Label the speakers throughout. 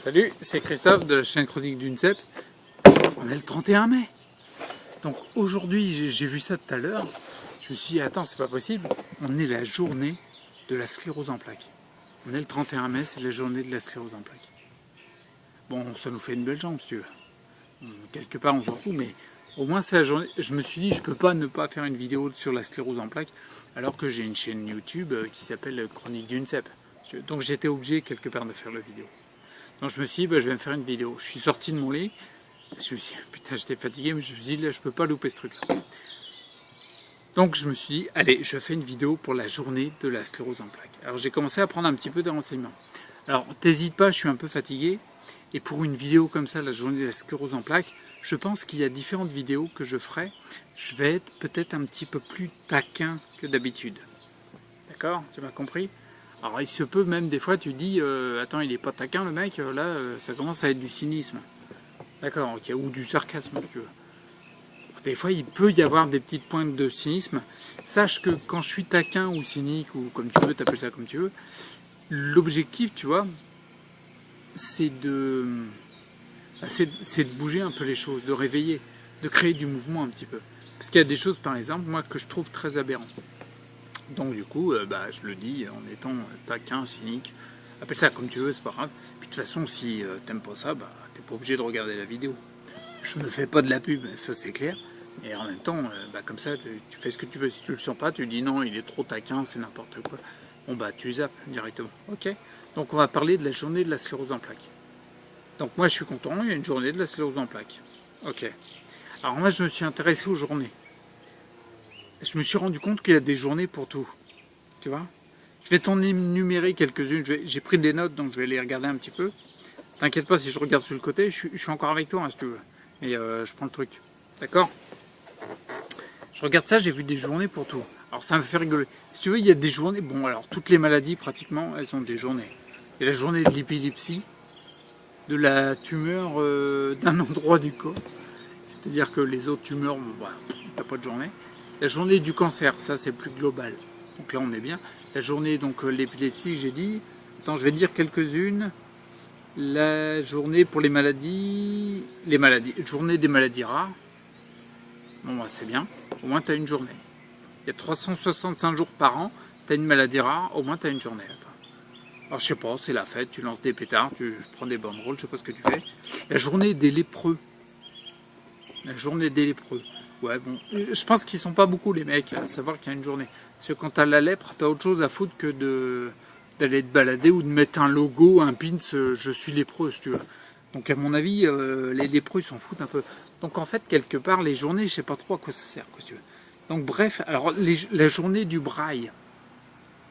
Speaker 1: Salut, c'est Christophe de la chaîne Chronique d'UNCEP. On est le 31 mai. Donc aujourd'hui, j'ai vu ça tout à l'heure. Je me suis dit, attends, c'est pas possible. On est la journée de la sclérose en plaques. On est le 31 mai, c'est la journée de la sclérose en plaques. Bon, ça nous fait une belle jambe, si tu veux. Quelque part, on s'en fout, mais au moins c'est la journée. Je me suis dit, je peux pas ne pas faire une vidéo sur la sclérose en plaques, alors que j'ai une chaîne YouTube qui s'appelle Chronique d'UNCEP. Donc j'étais obligé quelque part de faire la vidéo. Donc je me suis dit, je vais me faire une vidéo. Je suis sorti de mon lit, je me suis dit, putain, j'étais fatigué, mais je me suis dit, là, je peux pas louper ce truc-là. Donc je me suis dit, allez, je fais une vidéo pour la journée de la sclérose en plaques. Alors j'ai commencé à prendre un petit peu de renseignements. Alors t'hésites pas, je suis un peu fatigué, et pour une vidéo comme ça, la journée de la sclérose en plaques, je pense qu'il y a différentes vidéos que je ferai. Je vais être peut-être un petit peu plus taquin que d'habitude. D'accord? Tu m'as compris? Alors il se peut même des fois tu dis attends, il est pas taquin le mec, là ça commence à être du cynisme. D'accord, ok, ou du sarcasme si tu veux. Des fois il peut y avoir des petites pointes de cynisme. Sache que quand je suis taquin ou cynique ou comme tu veux, t'appelles ça comme tu veux, l'objectif tu vois, c'est de bouger un peu les choses, de réveiller, de créer du mouvement un petit peu. Parce qu'il y a des choses par exemple moi que je trouve très aberrantes. Donc du coup, je le dis en étant taquin, cynique, appelle ça comme tu veux, c'est pas grave. Puis de toute façon, si t'aimes pas ça, t'es pas obligé de regarder la vidéo. Je me fais pas de la pub, ça c'est clair. Et en même temps, comme ça, tu fais ce que tu veux. Si tu le sens pas, tu dis non, il est trop taquin, c'est n'importe quoi. Bon tu zappes directement. Ok. Donc on va parler de la journée de la sclérose en plaques. Donc moi je suis content, il y a une journée de la sclérose en plaques. Ok. Alors moi je me suis intéressé aux journées. Je me suis rendu compte qu'il y a des journées pour tout. Tu vois? Je vais t'en énumérer quelques-unes. J'ai pris des notes, donc je vais les regarder un petit peu. T'inquiète pas, si je regarde sur le côté, je suis encore avec toi, hein, si tu veux. Et je prends le truc. D'accord? Je regarde ça, j'ai vu des journées pour tout. Alors ça me fait rigoler. Si tu veux, il y a des journées... Bon, alors toutes les maladies, pratiquement, elles ont des journées. Il y a la journée de l'épilepsie, de la tumeur d'un endroit du corps. C'est-à-dire que les autres tumeurs, t'as pas de journée. La journée du cancer, ça c'est plus global. Donc là on est bien. La journée, donc l'épilepsie, j'ai dit. Attends, je vais dire quelques-unes. La journée pour les maladies. Journée des maladies rares. Bon, c'est bien. Au moins tu as une journée. Il y a 365 jours par an. Tu as une maladie rare, au moins tu as une journée. Alors je sais pas, c'est la fête, tu lances des pétards, tu prends des banderoles, je sais pas ce que tu fais. La journée des lépreux. La journée des lépreux. Ouais, bon, je pense qu'ils sont pas beaucoup les mecs à savoir qu'il y a une journée. Parce que quand t'as la lèpre, t'as autre chose à foutre que d'aller te balader ou de mettre un logo, un pins, je suis lépreux, si tu veux. Donc à mon avis, les lépreux ils s'en foutent un peu. Donc en fait, quelque part, les journées, je sais pas trop à quoi ça sert, quoi, si tu veux. Donc bref, alors la journée du braille.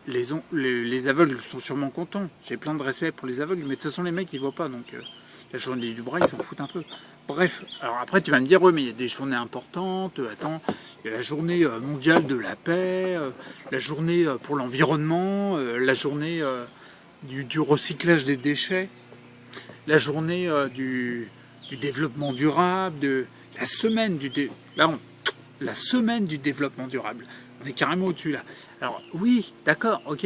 Speaker 1: Les aveugles sont sûrement contents. J'ai plein de respect pour les aveugles, mais de toute façon les mecs ils voient pas, donc la journée du braille ils s'en foutent un peu. Bref, alors après tu vas me dire, oui mais il y a des journées importantes, attends, il y a la journée mondiale de la paix, la journée pour l'environnement, la journée du recyclage des déchets, la journée du développement durable, la semaine la semaine du développement durable. On est carrément au-dessus là. Alors oui, d'accord, ok,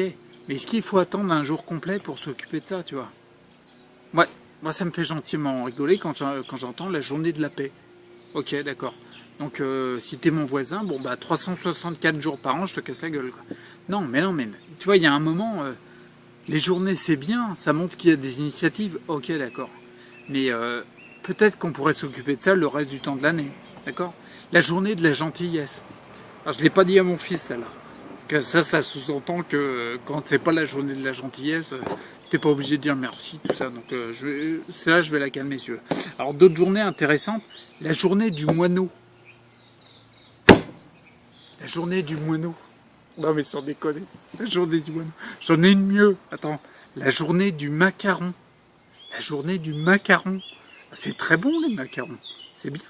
Speaker 1: mais est-ce qu'il faut attendre un jour complet pour s'occuper de ça, tu vois? Ouais. Moi, ça me fait gentiment rigoler quand j'entends la journée de la paix. Ok, d'accord. Donc, si t'es mon voisin, 364 jours par an, je te casse la gueule, quoi. Non, mais tu vois, il y a un moment, les journées, c'est bien, ça montre qu'il y a des initiatives. Ok, d'accord. Mais peut-être qu'on pourrait s'occuper de ça le reste du temps de l'année, d'accord? La journée de la gentillesse. Alors, je l'ai pas dit à mon fils, celle-là. Que ça sous-entend que quand c'est pas la journée de la gentillesse, t'es pas obligé de dire merci, tout ça. Donc celle-là, je vais la calmer, si tu veux. Alors d'autres journées intéressantes, la journée du moineau. La journée du moineau. Non mais sans déconner. La journée du moineau. J'en ai une mieux. Attends. La journée du macaron. La journée du macaron. C'est très bon les macarons. C'est bien.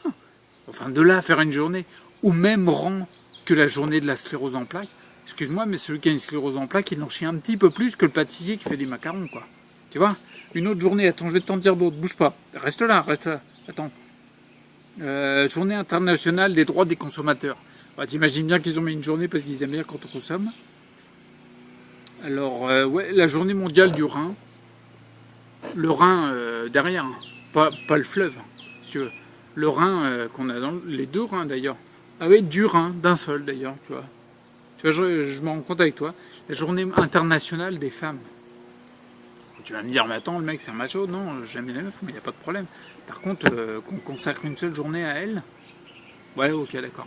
Speaker 1: Enfin de là à faire une journée. Au même rang que la journée de la sclérose en plaques. Excuse-moi, mais celui qui a une sclérose en plaques, il en chie un petit peu plus que le pâtissier qui fait des macarons, quoi. Tu vois? Une autre journée, attends, je vais t'en dire d'autres, bouge pas. Reste là, attends. Journée internationale des droits des consommateurs. T'imagines bien qu'ils ont mis une journée parce qu'ils aiment bien quand on consomme. Alors, ouais, la journée mondiale du rein. le Rhin derrière, hein. Pas le fleuve, hein, si tu veux. Le Rhin qu'on a dans les deux Rhins d'ailleurs. Ah oui, du Rhin, d'un seul d'ailleurs, tu vois. Tu vois, je me rends compte avec toi. La journée internationale des femmes. Tu vas me dire, mais attends, le mec c'est un macho. Non, j'aime bien les meufs, mais il n'y a pas de problème. Par contre, qu'on consacre une seule journée à elle, ouais, ok, d'accord.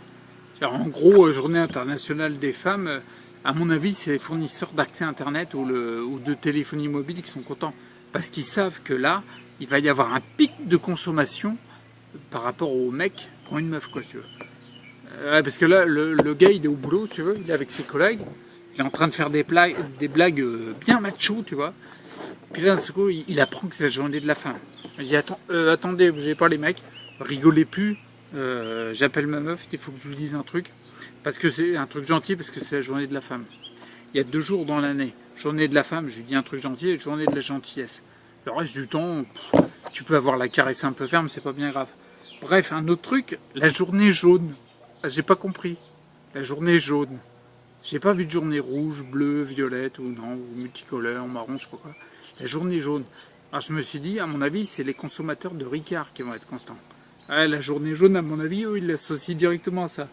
Speaker 1: En gros, journée internationale des femmes, à mon avis, c'est les fournisseurs d'accès Internet ou de téléphonie mobile qui sont contents. Parce qu'ils savent que là, il va y avoir un pic de consommation par rapport aux mecs pour une meuf, quoi, tu veux. Parce que là, le gars, il est au boulot, tu veux, il est avec ses collègues, il est en train de faire des blagues bien macho, tu vois. Puis là, d'un coup, il apprend que c'est la journée de la femme. Il dit, attendez, vous n'avez pas les mecs, rigolez plus. J'appelle ma meuf, il faut que je lui dise un truc, parce que c'est un truc gentil, parce que c'est la journée de la femme. Il y a 2 jours dans l'année, journée de la femme, je lui dis un truc gentil, et journée de la gentillesse. Le reste du temps, tu peux avoir la caresse un peu ferme, c'est pas bien grave. Bref, un autre truc, la journée jaune. J'ai pas compris. La journée jaune. J'ai pas vu de journée rouge, bleue, violette, ou non, ou multicolore, marron, je sais pas quoi. La journée jaune. Alors je me suis dit, à mon avis, c'est les consommateurs de Ricard qui vont être constants. La journée jaune, à mon avis, eux, ils l'associent directement à ça.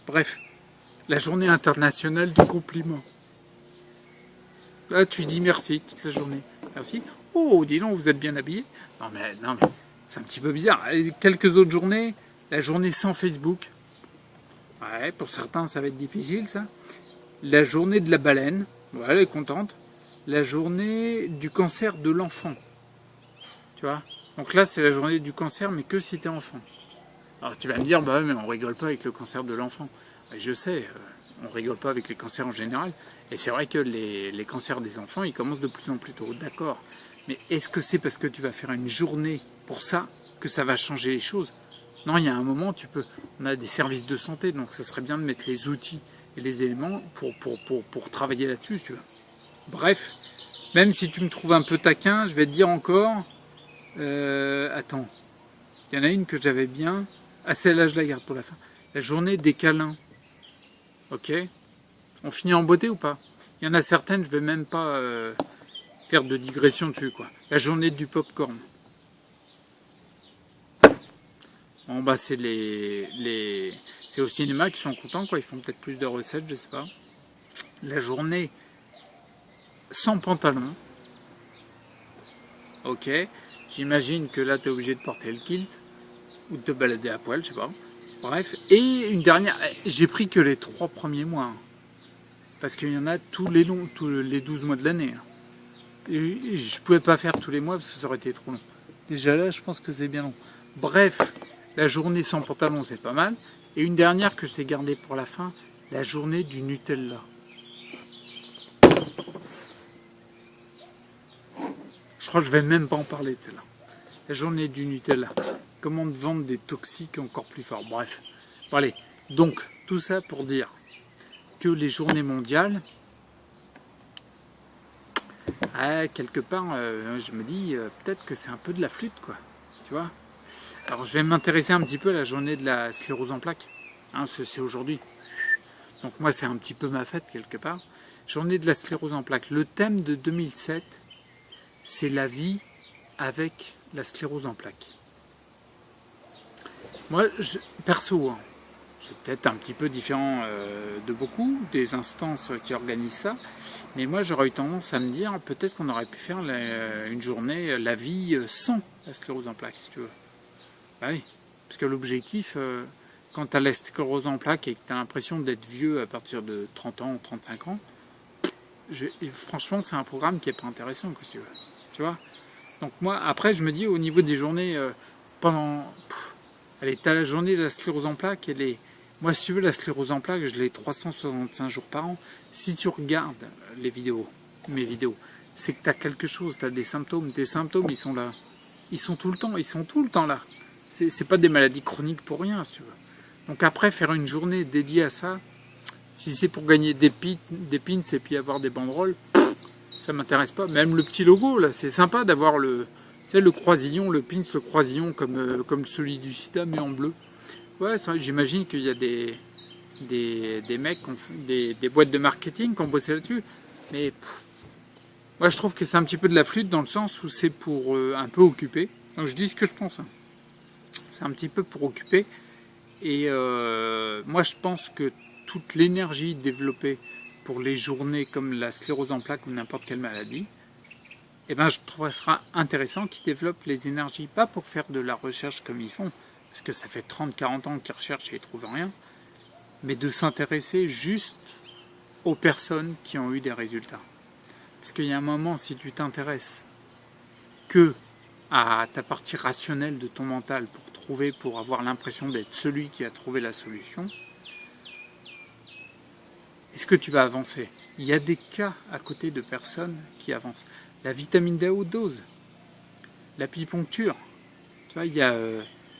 Speaker 1: Bref, la journée internationale du compliment. Là, tu dis merci toute la journée. Merci. Oh, dis donc, vous êtes bien habillé. Non, mais c'est un petit peu bizarre. Et quelques autres journées, la journée sans Facebook. Ouais, pour certains, ça va être difficile, ça. La journée de la baleine. Ouais, elle est contente. La journée du cancer de l'enfant. Tu vois ? Donc là, c'est la journée du cancer, mais que si t'es enfant. Alors tu vas me dire, bah ouais, mais on rigole pas avec le cancer de l'enfant. Je sais, on rigole pas avec les cancers en général. Et c'est vrai que les cancers des enfants, ils commencent de plus en plus tôt. D'accord. Mais est-ce que c'est parce que tu vas faire une journée pour ça que ça va changer les choses ? Non, il y a un moment, on a des services de santé, donc ça serait bien de mettre les outils et les éléments pour travailler là-dessus, tu vois. Bref, même si tu me trouves un peu taquin, je vais te dire encore... attends, il y en a une que j'avais bien. Ah, celle-là, je la garde pour la fin. La journée des câlins. Ok ? On finit en beauté ou pas ? Il y en a certaines, je vais même pas faire de digression dessus, quoi. La journée du popcorn. Bon, bah, c'est c'est au cinéma qui sont contents, quoi. Ils font peut-être plus de recettes, je sais pas. La journée sans pantalon. Ok. J'imagine que là, tu es obligé de porter le kilt ou de te balader à poil, je sais pas. Bref. Et une dernière, j'ai pris que les 3 premiers mois. Hein, parce qu'il y en a tous les 12 mois de l'année. Hein. Et je pouvais pas faire tous les mois parce que ça aurait été trop long. Déjà là, je pense que c'est bien long. Bref, la journée sans pantalon, c'est pas mal. Et une dernière que je t'ai gardée pour la fin, la journée du Nutella. Je crois que je vais même pas en parler de celle-là. La journée du Nutella. Comment te vendre des toxiques encore plus forts. Bref. Bon, allez. Donc, tout ça pour dire que les journées mondiales, quelque part, je me dis, peut-être que c'est un peu de la flûte, quoi. Tu vois ? Alors, je vais m'intéresser un petit peu à la journée de la sclérose en plaques. Hein, c'est aujourd'hui. Donc, moi, c'est un petit peu ma fête, quelque part. Journée de la sclérose en plaques. Le thème de 2007, c'est la vie avec la sclérose en plaques. Moi, perso, hein, c'est peut-être un petit peu différent de beaucoup des instances qui organisent ça, mais moi j'aurais eu tendance à me dire peut-être qu'on aurait pu faire une journée, la vie sans la sclérose en plaques, si tu veux. Bah oui, parce que l'objectif, quand tu as la sclérose en plaques et que tu as l'impression d'être vieux à partir de 30 ans ou 35 ans, franchement c'est un programme qui est pas intéressant, si tu veux. Tu vois ? Donc moi, après je me dis au niveau des journées, allez, t'as la journée de la sclérose en plaques, moi, si tu veux, la sclérose en plaques, je l'ai 365 jours par an. Si tu regardes mes vidéos, c'est que tu as quelque chose, tu as des symptômes. Tes symptômes, ils sont là. Ils sont tout le temps là. C'est pas des maladies chroniques pour rien, si tu veux. Donc après, faire une journée dédiée à ça, si c'est pour gagner des pins et puis avoir des banderoles, ça m'intéresse pas. Même le petit logo, là, c'est sympa d'avoir le croisillon, le pins, le croisillon comme celui du sida, mais en bleu. Ouais, j'imagine qu'il y a des mecs, des boîtes de marketing qui ont bossé là-dessus. Mais Moi, je trouve que c'est un petit peu de la flûte dans le sens où c'est pour un peu occuper. Donc, je dis ce que je pense. Hein. C'est un petit peu pour occuper. Et moi, je pense que toute l'énergie développée pour les journées comme la sclérose en plaques ou n'importe quelle maladie, eh ben, je trouve ça sera intéressant qu'ils développent les énergies, pas pour faire de la recherche comme ils font, parce que ça fait 30-40 ans qu'ils recherchent et ils ne trouvent rien, mais de s'intéresser juste aux personnes qui ont eu des résultats. Parce qu'il y a un moment, si tu t'intéresses que à ta partie rationnelle de ton mental pour avoir l'impression d'être celui qui a trouvé la solution, est-ce que tu vas avancer? Il y a des cas à côté de personnes qui avancent. La vitamine D à haute dose, l'apipuncture, tu vois, il y a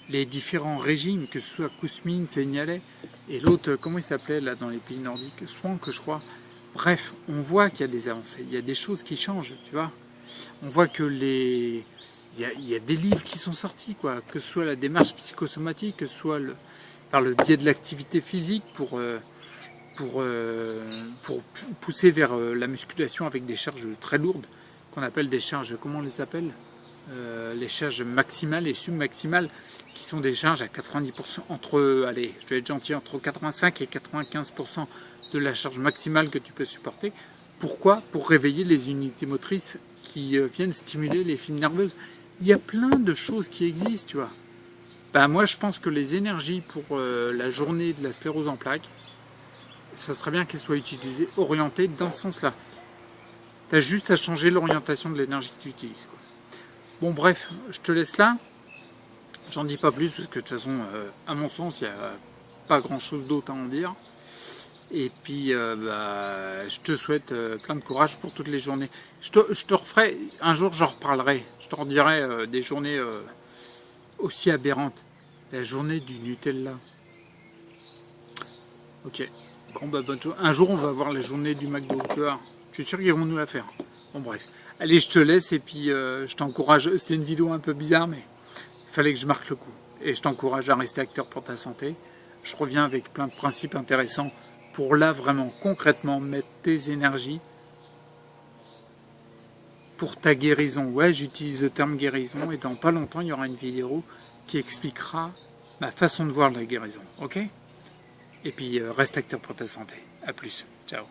Speaker 1: les différents régimes, que ce soit Kousmine, Seignalais, et l'autre, comment il s'appelait là dans les pays nordiques, Swank, je crois. Bref, on voit qu'il y a des avancées, il y a des choses qui changent, tu vois. On voit que il y a des livres qui sont sortis, quoi, que ce soit la démarche psychosomatique, que ce soit par le biais de l'activité physique pour pousser vers la musculation avec des charges très lourdes, qu'on appelle des charges, comment on les appelle les charges maximales et submaximales, qui sont des charges à 90%, allez, je vais être gentil, entre 85 et 95% de la charge maximale que tu peux supporter. Pourquoi? Pour réveiller les unités motrices qui viennent stimuler les fibres nerveuses. Il y a plein de choses qui existent, tu vois. Ben, moi, je pense que les énergies pour la journée de la sclérose en plaques, ça serait bien qu'elles soient utilisées, orientées dans ce sens-là. Tu as juste à changer l'orientation de l'énergie que tu utilises, quoi. Bon, bref, je te laisse là. J'en dis pas plus, parce que de toute façon, à mon sens, il n'y a pas grand-chose d'autre à en dire. Et puis, je te souhaite plein de courage pour toutes les journées. Je te referai, un jour j'en reparlerai. Je te redirai des journées aussi aberrantes. La journée du Nutella. Ok. Bon, bonne journée. Un jour, on va voir la journée du McDo. Tu vois, je suis sûr qu'ils vont nous la faire. Bon, bref. Allez, je te laisse et puis je t'encourage. C'était une vidéo un peu bizarre, mais il fallait que je marque le coup. Et je t'encourage à rester acteur pour ta santé. Je reviens avec plein de principes intéressants pour là, vraiment, concrètement, mettre tes énergies pour ta guérison. Ouais, j'utilise le terme guérison et dans pas longtemps, il y aura une vidéo qui expliquera ma façon de voir la guérison. Ok? Et puis, reste acteur pour ta santé. À plus. Ciao.